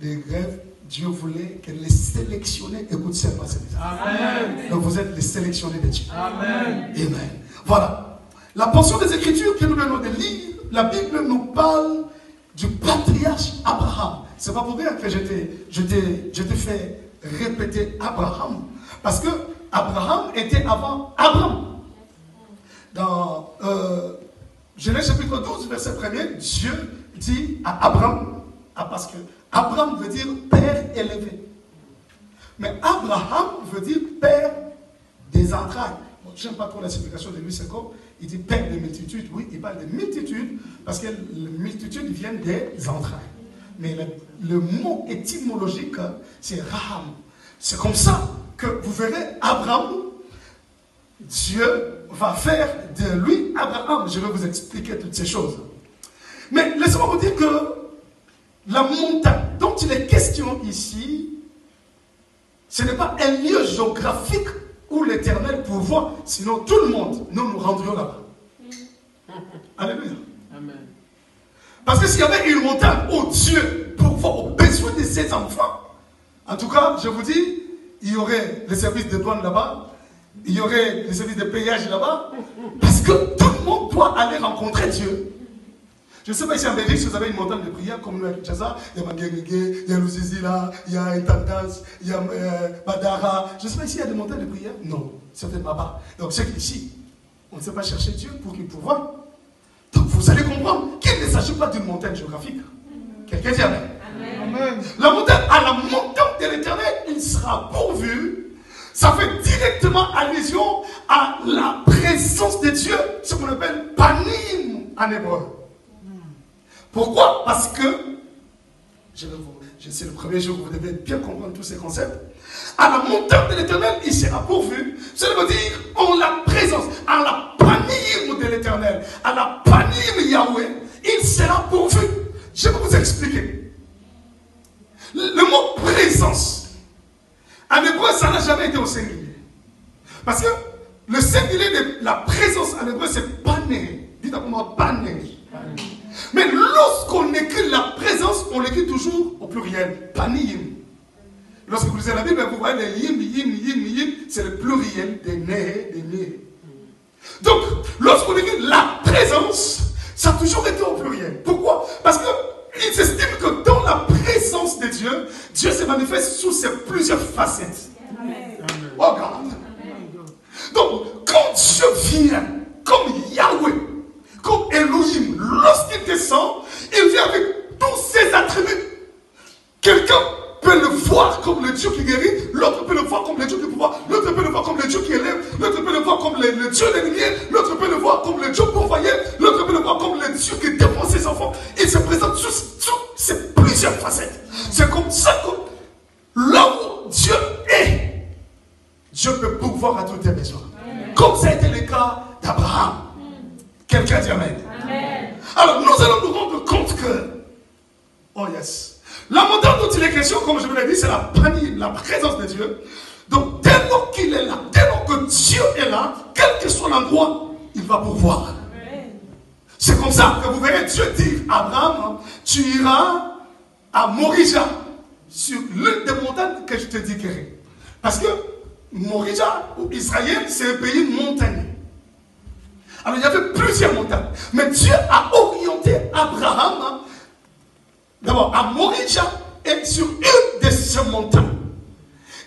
les rêves, Dieu voulait que les sélectionnés écoutent cette passage. Amen. Donc vous êtes les sélectionnés de Dieu. Amen. Amen. Voilà. La portion des Écritures que nous venons de lire, la Bible nous parle du patriarche Abraham. C'est pas pour rien que je t'ai fait répéter Abraham. Parce que Abraham était avant Abraham. Dans Genèse chapitre 12, verset 1er, Dieu dit à Abraham, parce que Abraham veut dire père élevé. Mais Abraham veut dire père des entrailles. Bon, je n'aime pas trop la signification de lui, c'est comme il dit père des multitudes. Oui, il parle de multitudes parce que les multitudes viennent des entrailles. Mais le mot étymologique, c'est Raham. C'est comme ça que vous verrez Abraham, Dieu va faire de lui Abraham. Je vais vous expliquer toutes ces choses. Mais laissez-moi vous dire que la montagne dont il est question ici, ce n'est pas un lieu géographique où l'Éternel pourvoit, sinon tout le monde, nous rendrions là-bas. Alléluia. Amen. Parce que s'il y avait une montagne où Dieu pourvoit aux besoins de ses enfants, en tout cas, je vous dis, il y aurait les services de douane là-bas, il y aurait les services de payage là-bas, parce que tout le monde doit aller rencontrer Dieu. Je ne sais pas si en Belgique, si vous avez une montagne de prière comme nous à Kinshasa, il y a Manguégué, il y a Luzizi là, il y a Intendance, il y a Badara. Je ne sais pas s'il y a des montagnes de prière. Non, certainement pas. Donc c'est qu'ici, on ne sait pas chercher Dieu pour qu'il pourvoie. Donc vous allez comprendre qu'il ne s'agit pas d'une montagne géographique. Quelqu'un dit Amen. Amen. La montagne, à la montagne de l'Éternel, il sera pourvu. Ça fait directement allusion à la présence de Dieu, ce qu'on appelle panim en hébreu. Pourquoi? Parce que, c'est le premier jour que vous devez bien comprendre tous ces concepts. À la montagne de l'Éternel, il sera pourvu. Cela veut dire en la présence, à la panim de l'Éternel, à la panim Yahweh, il sera pourvu. Je vais vous expliquer. Le mot présence, en hébreu, ça n'a jamais été au singulier. Parce que le singulier de la présence en hébreu, c'est pané. Dites à moi pané. Mais lorsqu'on écrit la présence, on l'écrit toujours au pluriel, panim. Lorsque vous lisez la Bible, vous voyez les yim, c'est le pluriel des né. Donc, lorsqu'on écrit la présence, ça a toujours été au pluriel. Pourquoi? Parce qu'ils estiment que dans la présence de Dieu, Dieu se manifeste sous ses plusieurs facettes. Amen. Oh God. Donc, quand Dieu vient, comme Yahweh, comme Elohim, lorsqu'il descend, il vient avec tous ses attributs. Quelqu'un peut le voir comme le Dieu qui guérit, l'autre peut le voir comme le Dieu qui pouvoir, l'autre peut le voir comme le Dieu qui élève, l'autre peut le voir comme le Dieu des lumières, l'autre peut le voir comme le Dieu pourvoyeur, l'autre peut le voir comme le Dieu qui défend ses enfants. Il se présente sous ces plusieurs facettes. C'est comme ça que là où Dieu est, Dieu peut pourvoir à tous tes besoins. Comme ça a été le cas d'Abraham. Quelqu'un dit Amen. Amen. Alors nous allons nous rendre compte que, oh yes, la montagne dont il est question, comme je vous l'ai dit, c'est la panim, la présence de Dieu. Donc dès lors qu'il est là, dès lors que Dieu est là, quel que soit l'endroit, il va pourvoir. C'est comme ça que vous verrez Dieu dire à Abraham, tu iras à Morija, sur l'une des montagnes que je te dirai. Parce que Morija, ou Israël, c'est un pays montagneux. Alors il y avait plusieurs montagnes. Mais Dieu a orienté Abraham d'abord à Morija et sur une de ces montagnes.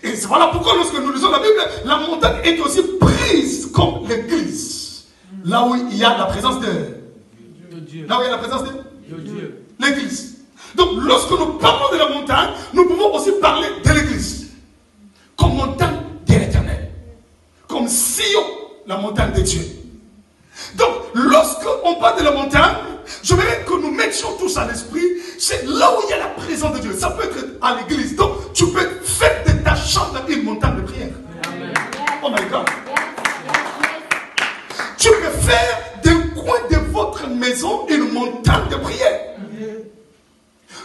Et voilà pourquoi lorsque nous lisons la Bible, la montagne est aussi prise comme l'église. Là où il y a la présence de Dieu. Là où il y a la présence de Dieu. L'église. Donc lorsque nous parlons de la montagne, nous pouvons aussi parler de l'église. Comme montagne de l'Éternel. Comme Sion, la montagne de Dieu. Donc, lorsqu'on parle de la montagne, je voudrais que nous mettions tous à l'esprit, c'est là où il y a la présence de Dieu. Ça peut être à l'église. Donc, tu peux faire de ta chambre une montagne de prière. Amen. Oh my God. Tu peux faire d'un coin de votre maison une montagne de prière.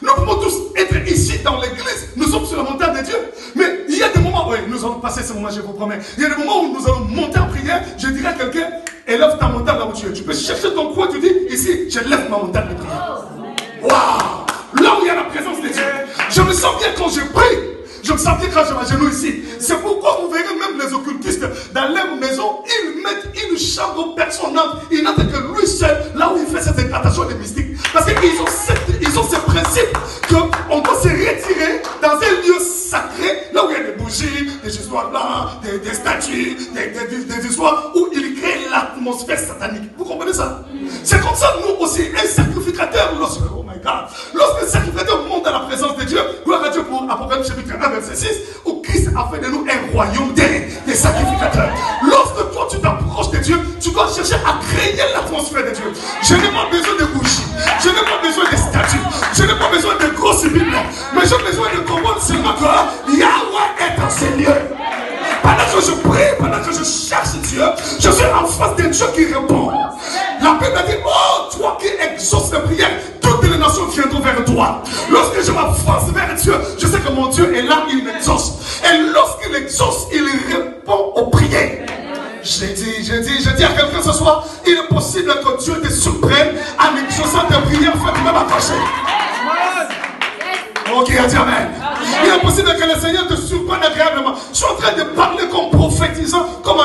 Nous pouvons tous être ici dans l'église. Nous sommes sur la montagne de Dieu. Mais il y a des moments, oui, nous allons passer ce moment, je vous promets. Il y a des moments où nous allons monter en prière. Je dirais à quelqu'un, élève ta montagne là où tu es. Tu peux chercher ton coin, tu dis, ici, je lève ma montagne de prière. Waouh! Là où il y a la présence de Dieu. Je Je me sens bien quand je prie. Je me sens bien quand je m'agenouille ici. C'est pourquoi vous verrez même les occultistes dans leur maison, ils mettent une chambre personnelle. Il n'entend que lui seul, là où il fait ses incantations des mystiques. Parce qu'ils ont ce principe qu'on doit se retirer dans un lieu sacré, là où il y a des bougies, des histoires là, des statues, des histoires où ils créent l'atmosphère satanique. Vous comprenez ça? C'est comme ça, nous aussi, un sacrificateur, lorsque un sacrificateur monte dans la présence de Dieu, gloire à Dieu pour Apocalypse chapitre 1, verset 6, où Christ a fait de nous un royaume des sacrificateurs. Lorsque toi tu t'approches de Dieu, tu dois chercher à créer l'atmosphère de Dieu. Je n'ai pas besoin de bougies, je n'ai pas besoin de statues, je n'ai pas besoin de grosses bibles, mais j'ai besoin de comprendre seulement que Yahweh est dans ces lieux. Pendant que je prie, pendant que je cherche Dieu, je suis en face d'un Dieu qui répond. La Bible a dit, oh, toi qui exauces les prières, toutes les nations viendront vers toi. Lorsque je m'avance vers Dieu, je sais que mon Dieu est là, il m'exauce. Et lorsqu'il exauce, il répond aux prières. Je dis à quelqu'un ce soir, il est possible que Dieu te surprenne en exaucant tes prières, faites même accrocher. Ok, a dit amen. Il est possible que le Seigneur te surprenne agréablement. Je suis en train de parler comme prophétisant, comme